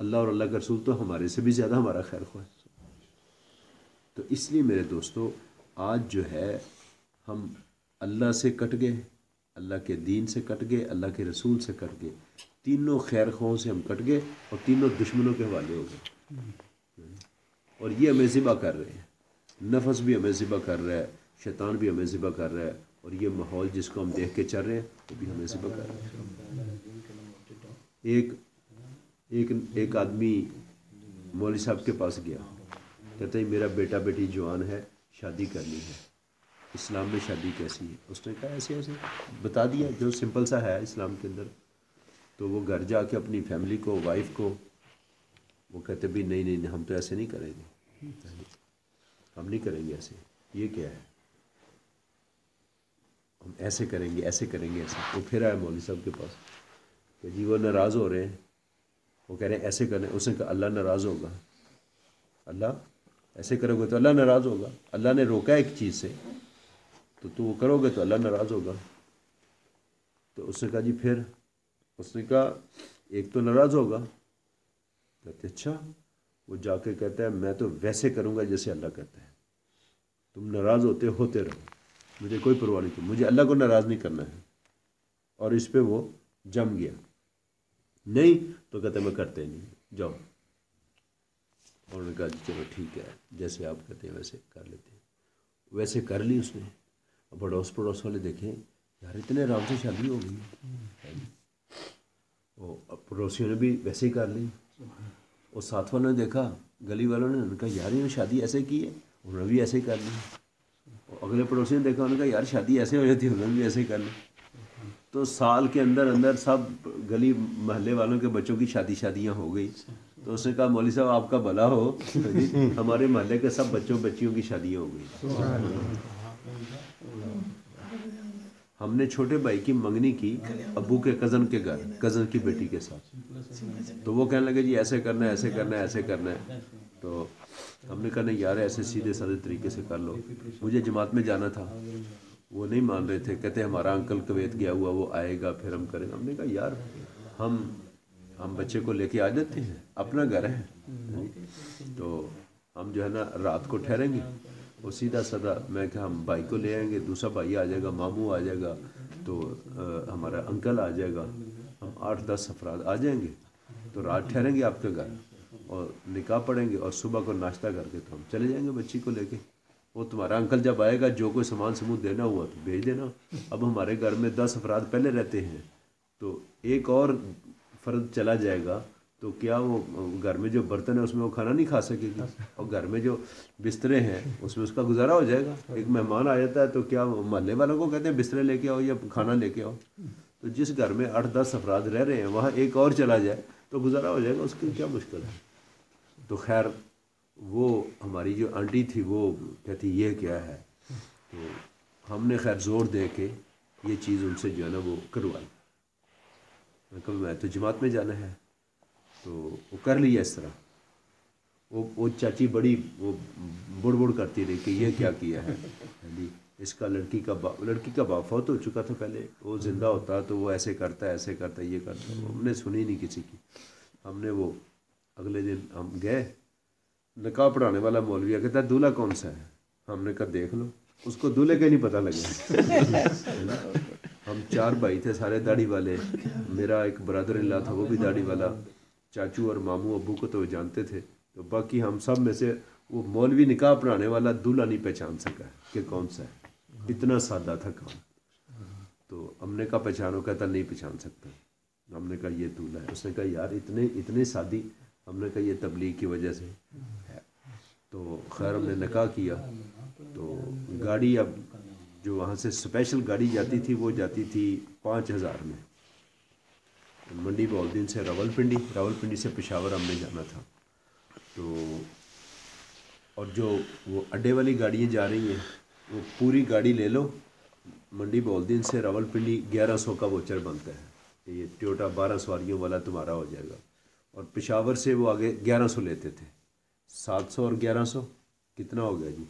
اللہ اور اللہ کا رسول تو ہمارے سے بھی زیادہ ہمارا خیر خواہ ہے۔ تو اس لیے میرے دوستو آج جو ہے ہم اللہ سے کٹ گئے، اللہ کے دین سے کٹ گئے، اللہ کے رسول سے کٹ گئے، تینوں خیر خواہوں سے ہم کٹ گئے اور تینوں دشمنوں کے حوالے ہو گئے، اور یہ ہمیں ذبح کر رہے ہیں، نفس بھی ہمیں ذبح کر رہا ہے، شیطان بھی ہمیں ذبح کر رہا ہے، اور یہ ماحول جس کو ہم دیکھ کے چل رہے ہیں وہ بھی ہمیں ذبح کر رہا ہے۔ ایک آدمی مولوی صاحب کے پاس گیا، کہتے ہیں میرا بیٹا بیٹی جوان ہے، شادی کرنی ہے، اسلام میں شادی کیسی ہے؟ اس نے کہا ایسے ایسے بتا دیا جو سمپل سا ہے اسلام کے اندر۔ تو وہ گھر جا کے اپنی فیملی کو، وائف کو، وہ کہتے بھی نہیں ہم تو ایسے نہیں کریں گے، ہم نہیں کریں گے ایسے، یہ کیا ہے، ہم ایسے کریں گے ایسے کریں گے ایسے۔ وہ پھر آیا مولوی صاحب کے پاس کہ جی وہ ناراض ہو رہے ہیں، وہ کہہ رہے ہیں ایسے کریں۔ اس نے کہا اللہ ناراض ہوگا، اللہ ایسے کرو گے تو اللہ ناراض ہوگا، اللہ نے روکا ایک چیز سے تو وہ کرو گے تو اللہ ناراض ہوگا۔ تو اس نے کہا جی پھر؟ اس نے کہا ایک تو ناراض ہوگا۔ کہتے اچھا؟ وہ جا کے کہتا ہے میں تو ویسے کروں گا جیسے اللہ کہتا ہے، تم ناراض ہوتے رہو، مجھے کوئی پرواہ نہیں، مجھے اللہ کو ناراض نہیں کرنا ہے۔ اور اس پہ وہ جم گیا، نہیں تو کہتے میں کرتے نہیں، جاؤ۔ انہوں نے کہا جی چلو ٹھیک ہے، جیسے آپ کہتے ہیں ویسے کر لیتے ہیں۔ ویسے کر لی اس نے۔ اب اڑوس پڑوس والے دیکھیں یار اتنے آرام سے شادی ہو گئی، وہ پڑوسیوں نے بھی ویسے ہی کر لی، اور ساتھ والوں نے دیکھا، گلی والوں نے، انہوں نے کہا یار یہ شادی ایسے کی ہے، انہوں نے بھی ایسے ہی کر لی۔ اور اگلے پڑوسی نے دیکھا، انہوں نے کہا یار شادی ایسے ہو جاتی ہے، انہوں نے بھی ایسے ہی کر لی۔ تو سال کے اندر سب گلی محلے والوں کے بچوں کی شادیاں ہو گئی۔ تو اس نے کہا مولوی صاحب آپ کا بھلا ہو، ہمارے محلے کے سب بچیوں کی شادیاں ہو گئی۔ ہم نے چھوٹے بھائی کی منگنی کی ابو کے کزن کے گھر، کزن کی بیٹی کے ساتھ، تو وہ کہنے لگے جی ایسے کرنا ہے ایسے کرنا ہے ایسے کرنا ہے۔ تو ہم نے کہا نہیں یار ایسے سیدھے سادے طریقے سے کر لو۔ مجھے جماعت میں جانا تھا، وہ نہیں مان رہے تھے، کہتے ہمارا انکل کویت گیا ہوا، وہ آئے گا پھر ہم کریں گے۔ ہم نے کہا یار ہم بچے کو لے کے آ جاتے ہیں، اپنا گھر ہے، تو ہم جو ہے نا رات کو ٹھہریں گے، وہ سیدھا سادہ، میں کہ ہم بھائی کو لے آئیں گے، دوسرا بھائی آ جائے گا، ماموں آ جائے گا، تو ہمارا انکل آ جائے گا، ہم 8-10 افراد آ جائیں گے، تو رات ٹھہریں گے آپ کے گھر اور نکاح پڑھیں گے، اور صبح کو ناشتہ کر کے تو ہم چلے جائیں گے بچی کو لے کے۔ وہ تمہارا انکل جب آئے گا جو کوئی سامان سمود دینا ہوا تو بھیج دینا۔ اب ہمارے گھر میں 10 افراد پہلے رہتے ہیں، تو ایک اور فرد چلا جائے گا تو کیا وہ گھر میں جو برتن ہے اس میں وہ کھانا نہیں کھا سکے گی، اور گھر میں جو بسترے ہیں اس میں اس کا گزارا ہو جائے گا۔ ایک مہمان آ جاتا ہے تو کیا محلے والوں کو کہتے ہیں بسترے لے کے آؤ یا کھانا لے کے آؤ؟ تو جس گھر میں 8-10 افراد رہ رہے ہیں وہاں ایک اور چلا جائے تو گزارا ہو جائے گا، اس کی کیا مشکل ہے؟ تو خیر وہ ہماری جو آنٹی تھی وہ کہتی یہ کیا ہے، تو ہم نے خیر زور دے کے یہ چیز ان سے جو ہے نا وہ کروائی۔ میں کہا میں تو جماعت میں جانا ہے، تو وہ کر لیا اس طرح۔ وہ چاچی بڑی وہ بڑ کرتی رہی کہ یہ کیا کیا ہے جی، اس کا لڑکی کا باپ فوت ہو چکا تھا پہلے، وہ زندہ ہوتا تو وہ ایسے کرتا ایسے کرتا یہ کرتا، ہم نے سنی نہیں کسی کی۔ ہم نے وہ اگلے دن ہم گئے، نکاح پڑھانے والا مولوی کہتا ہے دولہا کون سا ہے؟ ہم نے کہا دیکھ لو، اس کو دولہے کا نہیں پتہ لگا۔ ہم 4 بھائی تھے سارے داڑھی والے، میرا ایک برادر ان لا تھا وہ بھی داڑھی والا، چاچو اور ماموں ابو کو تو وہ جانتے تھے، تو باقی ہم سب میں سے وہ مولوی نکاح پڑھانے والا دولہا نہیں پہچان سکا کہ کون سا ہے، اتنا سادہ تھا کام۔ تو ہم نے کہا پہچانو، کہتا نہیں پہچان سکتا۔ ہم نے کہا یہ دولہا ہے۔ اس نے کہا یار اتنے سادی، ہم نے کہا یہ تبلیغ کی وجہ سے ہے۔ تو خیر ہم نے نکاح کیا، تو گاڑی اب جو وہاں سے اسپیشل گاڑی جاتی تھی وہ جاتی تھی 5000 میں، منڈی بہالدین سے راولپنڈی سے پشاور ہم نے جانا تھا۔ تو اور جو وہ اڈے والی گاڑیاں جا رہی ہیں وہ پوری گاڑی لے لو، منڈی بہالدین سے راولپنڈی 1100 کا ووچر بنتا ہے، یہ ٹویوٹا 12 سواریوں والا تمہارا ہو جائے گا، اور پشاور سے وہ آگے 1100 لیتے تھے۔ 700 اور 1100 کتنا ہو گیا جی؟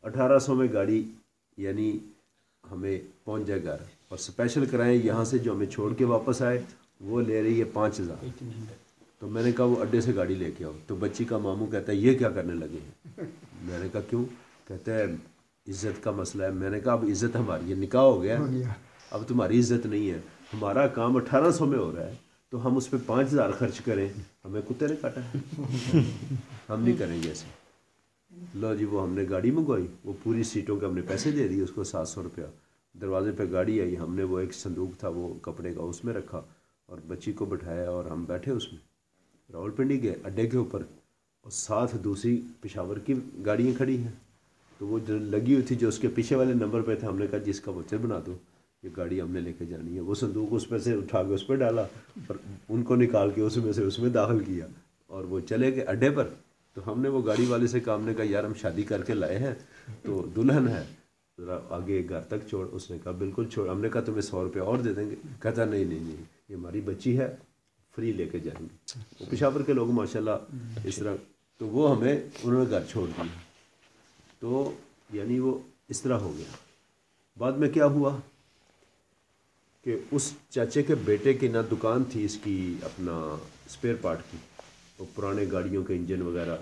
1800 میں گاڑی یعنی ہمیں پہنچ جائے گھر، اور اسپیشل کرائیں یہاں سے جو ہمیں چھوڑ کے واپس آئے وہ لے رہی ہے 5000، تو میں نے کہا وہ اڈے سے گاڑی لے کے آؤ. تو بچی کا ماموں کہتا ہے یہ کیا کرنے لگے ہیں؟ میں نے کہا کیوں؟ کہتا ہے عزت کا مسئلہ ہے. میں نے کہا اب عزت ہماری یہ نکاح ہو گیا اب تمہاری عزت نہیں ہے. ہمارا کام 1800 میں ہو رہا ہے تو ہم اس پہ 5000 خرچ کریں, ہمیں کتے نے کاٹا ہے, ہم نہیں کریں گے ایسے. لو جی وہ ہم نے گاڑی منگوائی, وہ پوری سیٹوں کے ہم نے پیسے دے دیے اس کو 700 روپیہ. دروازے پہ گاڑی آئی, ہم نے وہ ایک صندوق تھا وہ کپڑے کا اس میں رکھا اور بچی کو بٹھایا اور ہم بیٹھے اس میں. راول پنڈی گئے اڈے کے اوپر اور ساتھ دوسری پشاور کی گاڑیاں کھڑی ہیں. تو وہ جو لگی ہوئی تھی جو اس کے پیچھے والے نمبر پہ تھا, ہم نے کہا جس کا وچر بنا دو, یہ گاڑی ہم نے لے کے جانی ہے. وہ صندوق اس پہ سے اٹھا کے اس پہ ڈالا اور ان کو نکال کے اس میں سے اس میں داخل کیا اور وہ چلے گئے اڈے پر. تو ہم نے وہ گاڑی والے سے کہا, ہم نے کہا یار ہم شادی کر کے لائے ہیں تو دلہن ہے ذرا آگے گھر تک چھوڑ. اس نے کہا بالکل چھوڑ. ہم نے کہا تمہیں 100 روپے اور دے دیں گے. کہتا نہیں نہیں نہیں یہ ہماری بچی ہے فری لے کے جائیں گے. وہ پشاور کے لوگ ماشاءاللہ اس طرح. تو وہ ہمیں انہوں نے گھر چھوڑ دیا. تو یعنی وہ اس طرح ہو گیا. بعد میں کیا ہوا کہ اس چاچے کے بیٹے کی نہ دکان تھی اس کی اپنا اسپیئر پارٹ کی, وہ پرانے گاڑیوں کے انجن وغیرہ.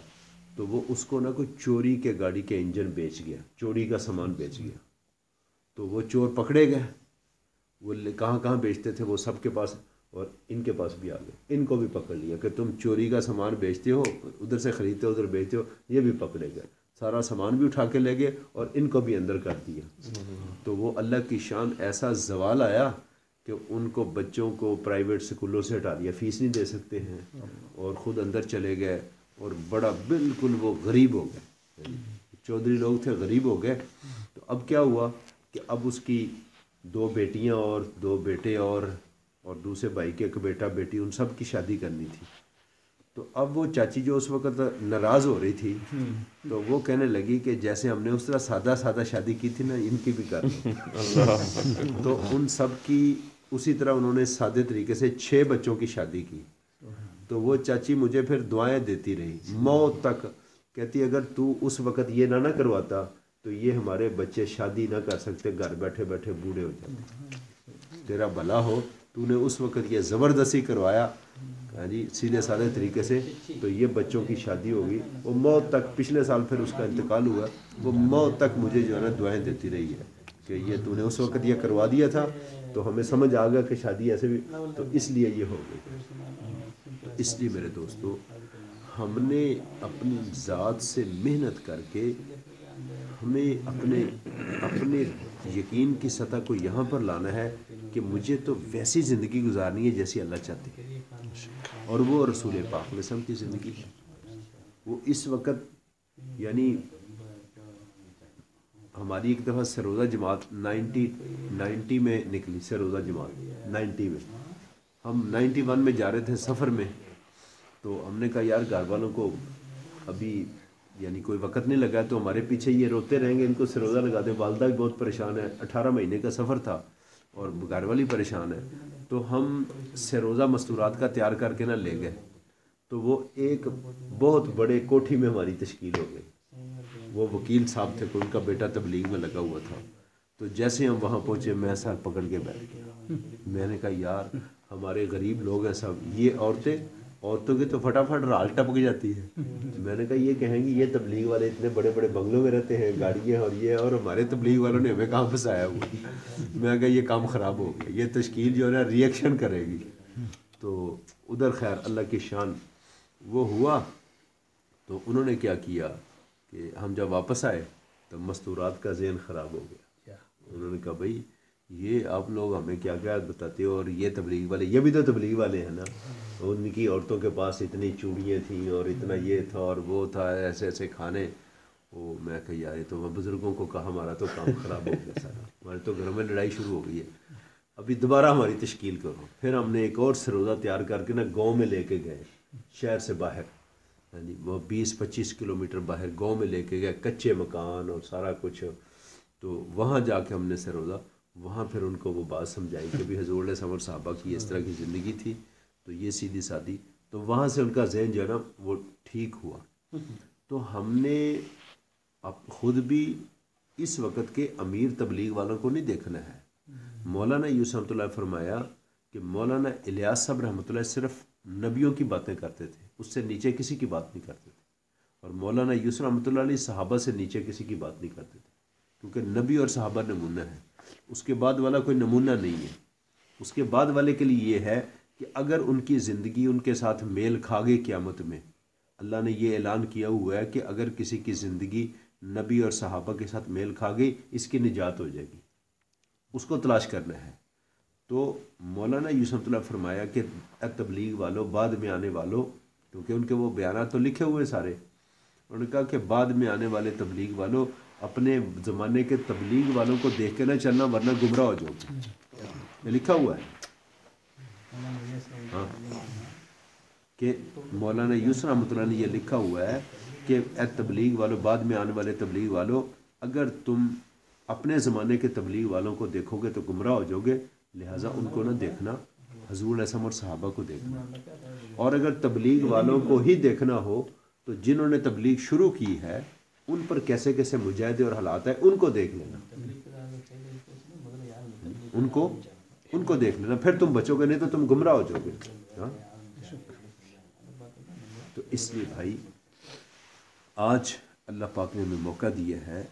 تو وہ اس کو نہ کوئی چوری کے گاڑی کے انجن بیچ گیا, چوری کا سامان بیچ گیا. تو وہ چور پکڑے گئے, وہ کہاں کہاں بیچتے تھے وہ سب کے پاس, اور ان کے پاس بھی آ گئے. ان کو بھی پکڑ لیا کہ تم چوری کا سامان بیچتے ہو, ادھر سے خریدتے ہو ادھر بیچتے ہو. یہ بھی پکڑے گئے, سارا سامان بھی اٹھا کے لے گئے اور ان کو بھی اندر کر دیا. تو وہ اللہ کی شان ایسا زوال آیا کہ ان کو بچوں کو پرائیویٹ سکولوں سے ہٹا دیا, فیس نہیں دے سکتے ہیں, اور خود اندر چلے گئے اور بڑا بالکل وہ غریب ہو گئے. چودھری لوگ تھے, غریب ہو گئے. تو اب کیا ہوا کہ اب اس کی 2 بیٹیاں اور 2 بیٹے اور دوسرے بھائی کے ایک بیٹا بیٹی, ان سب کی شادی کرنی تھی. تو اب وہ چاچی جو اس وقت ناراض ہو رہی تھی تو وہ کہنے لگی کہ جیسے ہم نے اس طرح سادہ سادہ شادی کی تھی نا ان کی بھی کر لو. تو ان سب کی اسی طرح انہوں نے سادے طریقے سے 6 بچوں کی شادی کی. تو وہ چاچی مجھے پھر دعائیں دیتی رہی موت تک. کہتی اگر تو اس وقت یہ نہ کرواتا تو یہ ہمارے بچے شادی نہ کر سکتے, گھر بیٹھے بیٹھے بوڑھے ہو جاتے. تیرا بھلا ہو, تو نے اس وقت یہ زبردستی کروایا جی سیدھے سادے طریقے سے, تو یہ بچوں کی شادی ہوگی. وہ موت تک, پچھلے سال پھر اس کا انتقال ہوا, وہ موت تک مجھے جو ہے نا دعائیں دیتی رہی ہے کہ یہ تو نے اس وقت یہ کروا دیا تھا تو ہمیں سمجھ آ گیا کہ شادی ایسے بھی, تو اس لیے یہ ہو گئی. اس لیے میرے دوستو ہم نے اپنی ذات سے محنت کر کے ہمیں اپنے یقین کی سطح کو یہاں پر لانا ہے کہ مجھے تو ویسی زندگی گزارنی ہے جیسی اللہ چاہتے ہیں, اور وہ رسول پاک علیہ السلام کی زندگی ہے. وہ اس وقت یعنی ہماری ایک دفعہ سروزہ جماعت 90 میں نکلی. سروزہ جماعت 90 میں, ہم 91 میں جا رہے تھے سفر میں. تو ہم نے کہا یار گھر والوں کو ابھی یعنی کوئی وقت نہیں لگا تو ہمارے پیچھے یہ روتے رہیں گے, ان کو سروزہ لگا دے. والدہ بھی بہت پریشان ہے, 18 مہینے کا سفر تھا اور گھر والی پریشان ہے. تو ہم سروزہ مستورات کا تیار کر کے نہ لے گئے. تو وہ ایک بہت بڑے کوٹھی میں ہماری تشکیل ہو گئی. وہ وکیل صاحب تھے, ان کا بیٹا تبلیغ میں لگا ہوا تھا. تو جیسے ہم وہاں پہنچے میں سر پکڑ کے بیٹھ گیا. میں نے کہا یار ہمارے غریب لوگ ہیں سب, یہ عورتوں کی تو فٹافٹ رال ٹپک جاتی ہے. میں نے کہا یہ کہیں گی یہ تبلیغ والے اتنے بڑے بڑے بنگلوں میں رہتے ہیں, گاڑیاں اور یہ, اور ہمارے تبلیغ والوں نے ہمیں کہاں پھنسایا ہوا. میں کہا یہ کام خراب ہو گیا, یہ تشکیل جو ہے نا ری ایکشن کرے گی. تو ادھر خیر اللہ کی شان وہ ہوا. تو انہوں نے کیا کیا کہ ہم جب واپس آئے تو مستورات کا ذہن خراب ہو گیا. انہوں نے کہا بھائی یہ آپ لوگ ہمیں کیا کیا بتاتے ہو, اور یہ تبلیغ والے, یہ بھی تو تبلیغ والے ہیں نا, ان کی عورتوں کے پاس اتنی چوڑیاں تھیں اور اتنا یہ تھا اور وہ تھا, ایسے ایسے کھانے. وہ میں کہا یار تو میں بزرگوں کو کہا ہمارا تو کام خراب ہو گیا سارا, ہمارے تو گھروں میں لڑائی شروع ہو گئی ہے, ابھی دوبارہ ہماری تشکیل کرو. پھر ہم نے ایک اور سروزہ تیار کر کے نا گاؤں میں لے کے گئے, شہر سے باہر. ہاں جی, وہ 20-25 کلومیٹر باہر گاؤں میں لے کے گئے, کچے مکان اور سارا کچھ. تو وہاں جا کے ہم نے سروزہ, وہاں پھر ان کو وہ بات سمجھائی کہ بھی حضور علیہ السلام اور صحابہ کی اس طرح کی زندگی تھی تو یہ سیدھی سادی. تو وہاں سے ان کا ذہن جو ہے نا وہ ٹھیک ہوا. تو ہم نے اب خود بھی اس وقت کے امیر تبلیغ والوں کو نہیں دیکھنا ہے. مولانا یوسف رحمۃ اللہ فرمایا کہ مولانا الیاس صاحب رحمۃ اللہ صرف نبیوں کی باتیں کرتے تھے، اس سے نیچے کسی کی بات نہیں کرتے تھے. اور مولانا یوسف رحمۃ اللہ علیہ صحابہ سے نیچے کسی کی بات نہیں کرتے تھے، کیونکہ نبی اور صحابہ نمونہ ہے. اس کے بعد والا کوئی نمونہ نہیں ہے. اس کے بعد والے کے لیے یہ ہے کہ اگر ان کی زندگی ان کے ساتھ میل کھا گئی قیامت میں، اللہ نے یہ اعلان کیا ہوا ہے کہ اگر کسی کی زندگی نبی اور صحابہ کے ساتھ میل کھا گئی، اس کی نجات ہو جائے گی. اس کو تلاش کرنا ہے. تو مولانا یوسف اللہ فرمایا کہ اے تبلیغ والوں، بعد میں آنے والوں، کیونکہ ان کے وہ بیانات تو لکھے ہوئے سارے، انہوں نے کہا کہ بعد میں آنے والے تبلیغ والوں، اپنے زمانے کے تبلیغ والوں کو دیکھ کے نہ چلنا ورنہ گمراہ ہو جاؤ گے. یہ لکھا ہوا ہے ہاں کہ مولانا یوسف رحمۃ اللہ نے یہ لکھا ہوا ہے کہ اے تبلیغ والوں، بعد میں آنے والے تبلیغ والوں، اگر تم اپنے زمانے کے تبلیغ والوں کو دیکھو گے تو گمراہ ہو جاؤ گے، لہٰذا ان کو نہ دیکھنا، حضور علیہ السلام اور صحابہ کو دیکھنا. اور اگر تبلیغ والوں کو ہی دیکھنا ہو تو جنہوں نے تبلیغ شروع کی ہے ان پر کیسے کیسے مجاہدے اور حالات ہیں، ان کو دیکھ لینا، ان کو دیکھ لینا، پھر تم بچو گے، نہیں تو تم گمراہ ہو جاؤ گے. ہاں تو اس لیے بھائی آج اللہ پاک نے ہمیں موقع دیا ہے،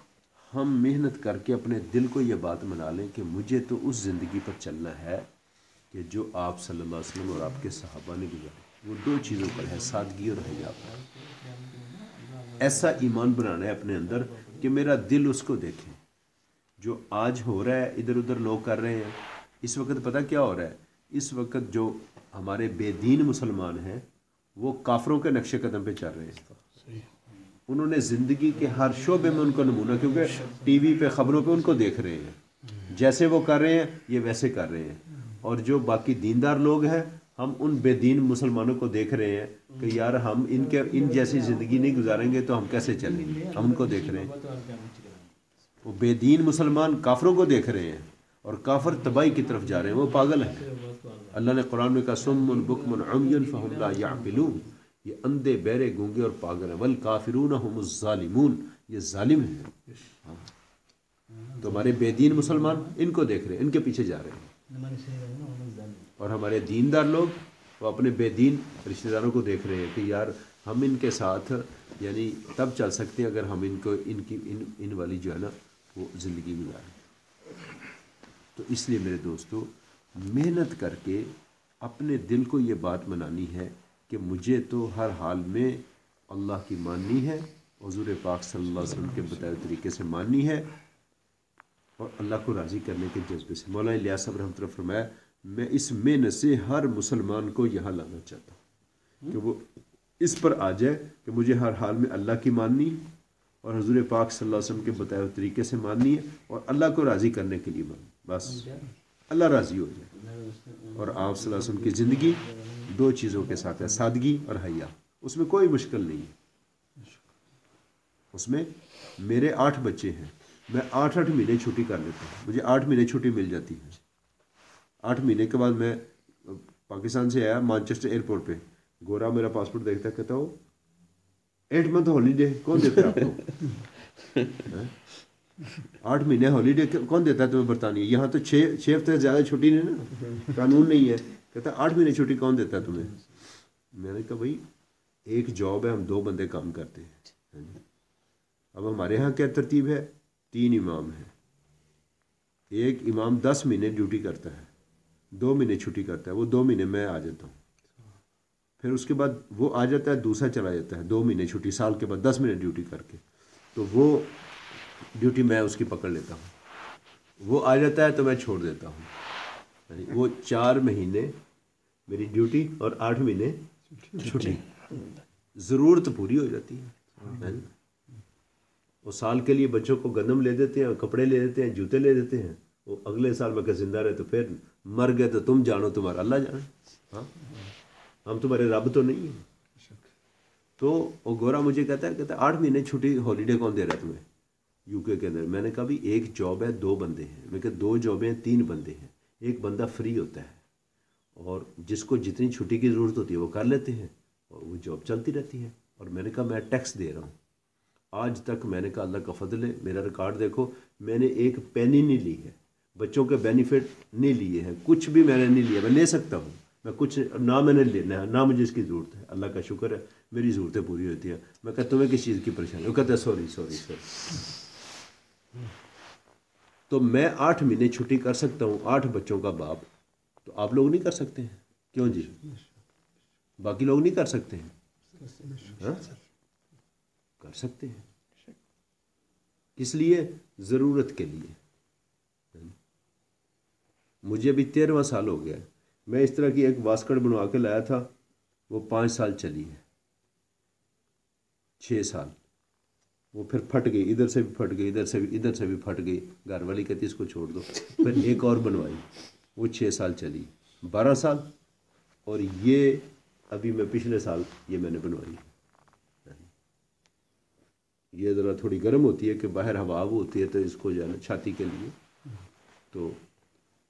ہم محنت کر کے اپنے دل کو یہ بات منا لیں کہ مجھے تو اس زندگی پر چلنا ہے کہ جو آپ صلی اللہ علیہ وسلم اور آپ کے صحابہ نے گزاری. وہ دو چیزوں پر ہے، سادگی اور حیا پر. ایسا ایمان بنانا ہے اپنے اندر کہ میرا دل اس کو دیکھے. جو آج ہو رہا ہے ادھر ادھر لوگ کر رہے ہیں، اس وقت پتہ کیا ہو رہا ہے؟ اس وقت جو ہمارے بے دین مسلمان ہیں وہ کافروں کے نقش قدم پہ چل رہے ہیں. انہوں نے زندگی کے ہر شعبے میں ان کو نمونہ، کیونکہ ٹی وی پہ خبروں پہ ان کو دیکھ رہے ہیں، جیسے وہ کر رہے ہیں یہ ویسے کر رہے ہیں. اور جو باقی دیندار لوگ ہیں، ہم ان بے دین مسلمانوں کو دیکھ رہے ہیں کہ یار ہم ان جیسی زندگی نہیں گزاریں گے تو ہم کیسے چلیں گے. ہم ان کو دیکھ رہے ہیں، وہ بے دین مسلمان کافروں کو دیکھ رہے ہیں، اور کافر تباہی کی طرف جا رہے ہیں، وہ پاگل ہیں. اللہ نے قرآن میں کہا سم بکم عمی فہم لا یعقلون، یہ اندھے بہرے گونگے اور پاگل ہیں. والکافرون هم الظالمون، یہ ظالم ہیں. تو ہمارے بے دین مسلمان ان کو دیکھ رہے ہیں، ان کے پیچھے جا رہے ہیں. اور ہمارے دیندار لوگ وہ اپنے بے دین رشتہ داروں کو دیکھ رہے ہیں کہ یار ہم ان کے ساتھ یعنی تب چل سکتے ہیں اگر ہم ان والی جو ہے نا وہ زندگی گزاریں. تو اس لیے میرے دوستو محنت کر کے اپنے دل کو یہ بات منانی ہے کہ مجھے تو ہر حال میں اللہ کی ماننی ہے، حضور پاک صلی اللہ علیہ وسلم کے بتائے طریقے سے ماننی ہے، اور اللہ کو راضی کرنے کے جذبے سے. مولانا الیاس صاحب رحمۃ اللہ فرمایا میں اس محنت سے ہر مسلمان کو یہاں لانا چاہتا ہوں کہ وہ اس پر آ جائے کہ مجھے ہر حال میں اللہ کی ماننی اور حضور پاک صلی اللہ علیہ وسلم کے بتائے ہوئے طریقے سے ماننی ہے، اور اللہ کو راضی کرنے کے لیے ماننی. بس اللہ راضی ہو جائے. اور آپ صلی اللہ علیہ وسلم کی زندگی دو چیزوں کے ساتھ ہے، سادگی اور حیا. اس میں کوئی مشکل نہیں ہے. اس میں میرے 8 بچے ہیں، میں 8 مہینے چھٹی کر لیتا ہوں، مجھے 8 مہینے چھٹی مل جاتی ہے. 8 مہینے کے بعد میں پاکستان سے آیا مانچسٹر ایئرپورٹ پہ، گورا میرا پاسپورٹ دیکھتا کہتا ہو 8 منتھ ہالیڈے کون دیتا ہے آپ کو؟ 8 مہینے ہالیڈے کون دیتا ہے تمہیں برطانیہ؟ یہاں تو 6 ہفتے سے زیادہ چھٹی نہیں نا، قانون نہیں ہے. کہتا 8 مہینے چھٹی کون دیتا ہے تمہیں؟ میں نے کہا بھائی ایک جاب ہے، ہم 2 بندے کام کرتے ہیں. اب ہمارے ہاں کیا ترتیب ہے؟ 3 امام ہیں، ایک امام 10 مہینے ڈیوٹی کرتا ہے، 2 مہینے چھٹی کرتا ہے، وہ 2 مہینے میں آ جاتا ہوں. پھر اس کے بعد وہ آ جاتا ہے، دوسرا چلا جاتا ہے 2 مہینے چھٹی، سال کے بعد 10 مہینے ڈیوٹی کر کے، تو وہ ڈیوٹی میں اس کی پکڑ لیتا ہوں. وہ آ جاتا ہے تو میں چھوڑ دیتا ہوں. یعنی وہ 4 مہینے میری ڈیوٹی اور 8 مہینے چھٹی، ضرورت پوری ہو جاتی ہے. وہ سال کے لیے بچوں کو گندم لے دیتے ہیں، کپڑے لے دیتے ہیں، جوتے لے دیتے ہیں. وہ اگلے سال میں کہ زندہ رہے تو پھر مر گئے تو تم جانو، تمہارا اللہ جانے. ہاں ہم تمہارے رب تو نہیں ہیں. تو وہ گورا مجھے کہتا ہے 8 مہینے چھٹی ہالیڈے کون دے رہا ہے تمہیں یو کے اندر؟ میں نے کہا بھی ایک جاب ہے 2 بندے ہیں. میں کہ 2 جابیں 3 بندے ہیں، ایک بندہ فری ہوتا ہے اور جس کو جتنی چھٹی کی ضرورت ہوتی ہے وہ کر لیتے ہیں اور وہ جاب چلتی رہتی ہے. اور میں نے کہا میں ٹیکس دے رہا ہوں آج تک. میں نے کہا اللہ کا فضل ہے، میرا ریکارڈ دیکھو، میں نے ایک پینی نہیں لی ہے، بچوں کے بینیفٹ نہیں لیے ہیں، کچھ بھی میں نے نہیں لیا. میں لے سکتا ہوں میں کچھ نہ میں نے لینا ہے نہ مجھے اس کی ضرورت ہے، اللہ کا شکر ہے میری ضرورتیں پوری ہوتی ہیں. میں کہتا تمہیں کس چیز کی پریشانی؟ وہ کہتے ہیں سوری. تو میں 8 مہینے چھٹی کر سکتا ہوں، 8 بچوں کا باپ، تو آپ لوگ نہیں کر سکتے ہیں؟ کیوں جی؟ باقی لوگ نہیں کر سکتے ہیں؟ ہاں؟ کر سکتے ہیں. کس لیے؟ ضرورت کے لیے. مجھے ابھی 13واں سال ہو گیا، میں اس طرح کی ایک واسکٹ بنوا کے لایا تھا، وہ 5 سال چلی ہے، 6 سال وہ پھر پھٹ گئی، ادھر سے بھی پھٹ گئی، ادھر سے بھی پھٹ گئی. گھر والی کہتی اس کو چھوڑ دو. پھر ایک اور بنوائی، وہ 6 سال چلی، 12 سال. اور یہ ابھی میں پچھلے سال یہ میں نے بنوائی. یہ ذرا تھوڑی گرم ہوتی ہے کہ باہر ہوا ہوتی ہے تو اس کو جو ہے نا چھاتی کے لیے. تو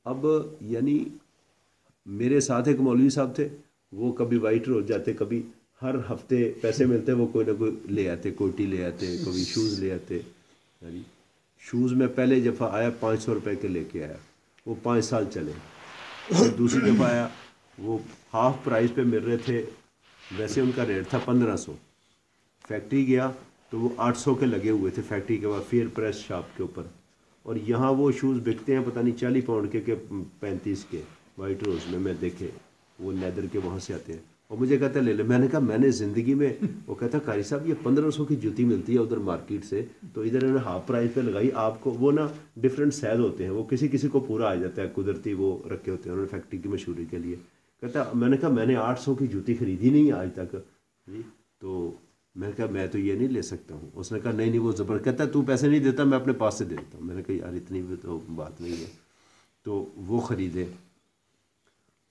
اب یعنی میرے ساتھ ایک مولوی صاحب تھے، وہ کبھی وائٹ روز جاتے، کبھی ہر ہفتے پیسے ملتے وہ کوئی نہ کوئی لے آتے، کوٹی لے آتے، کبھی شوز لے آتے. شوز میں پہلے دفعہ آیا 500 روپے کے لے کے آیا، وہ 5 سال چلے. پھر دوسری دفعہ آیا، وہ ہاف پرائز پہ مل رہے تھے، ویسے ان کا ریٹ تھا 1500. فیکٹری گیا تو وہ 800 کے لگے ہوئے تھے فیکٹری کے بعد فیئر پریس شاپ کے اوپر. اور یہاں وہ شوز بکتے ہیں پتہ نہیں 40 پاؤنڈ کے کہ 35 کے. وائٹ روز میں دیکھے وہ لیدر کے وہاں سے آتے ہیں، اور مجھے کہتا ہے لے لے. میں نے کہا میں نے زندگی میں، وہ کہتا قاری صاحب یہ 1500 کی جوتی ملتی ہے ادھر مارکیٹ سے، تو ادھر انہوں نے ہاف پرائز پہ لگائی آپ کو. وہ نا ڈفرینٹ سائز ہوتے ہیں، وہ کسی کسی کو پورا آ جاتا ہے، قدرتی وہ رکھے ہوتے ہیں انہوں نے فیکٹری کی مشہوری کے لیے. کہتا میں نے کہا میں نے 800 کی جوتی خریدی نہیں آج تک جی. تو میں نے کہا میں تو یہ نہیں لے سکتا ہوں. اس نے کہا نہیں وہ زبر. کہتا تو پیسے نہیں دیتا، میں اپنے پاس سے دے دیتا ہوں. میں نے کہا یار اتنی بھی تو بات نہیں ہے. تو وہ خریدے،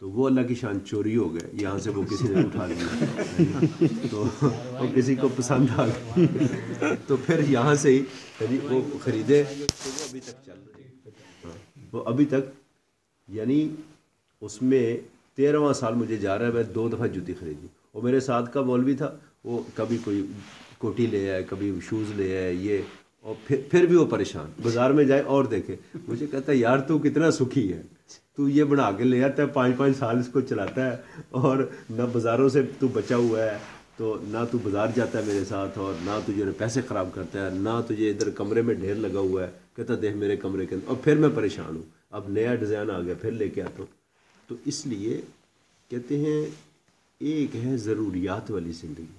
تو وہ اللہ کی شان چوری ہو گئے، یہاں سے وہ کسی نے اٹھا لیا تو وہ کسی کو پسند آ گئی تو پھر یہاں سے ہی وہ خریدے. تو وہ ابھی تک چل رہے، وہ ابھی تک یعنی اس میں 13واں سال مجھے جا رہا ہے. میں 2 دفعہ جوتی خریدی. اور میرے ساتھ کا مولوی تھا، وہ کبھی کوئی کوٹی لے آئے، کبھی شوز لے آئے یہ، اور پھر بھی وہ پریشان، بازار میں جائے اور دیکھے. مجھے کہتا ہے یار تو کتنا سکھی ہے، تو یہ بنا کے لے آتا ہے 5 سال اس کو چلاتا ہے، اور نہ بازاروں سے تو بچا ہوا ہے، تو نہ تو بازار جاتا ہے میرے ساتھ، اور نہ تجھے پیسے خراب کرتا ہے، نہ تجھے ادھر کمرے میں ڈھیر لگا ہوا ہے. کہتا دیکھ میرے کمرے کے اندر. اور پھر میں پریشان ہوں، اب نیا ڈیزائن آ گیا پھر لے کے آتا ہوں. تو اس لیے کہتے ہیں ایک ہے ضروریات والی زندگی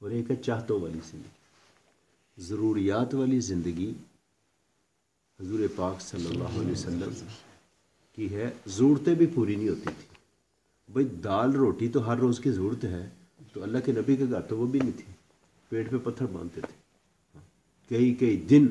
اور ایک ہے چاہتوں والی زندگی. ضروریات والی زندگی حضور پاک صلی اللہ علیہ وسلم کی ہے، ضرورتیں بھی پوری نہیں ہوتی تھی. بھئی دال روٹی تو ہر روز کی ضرورت ہے، تو اللہ کے نبی کے گھر تو وہ بھی نہیں تھی، پیٹ پہ پتھر باندھتے تھے. کئی دن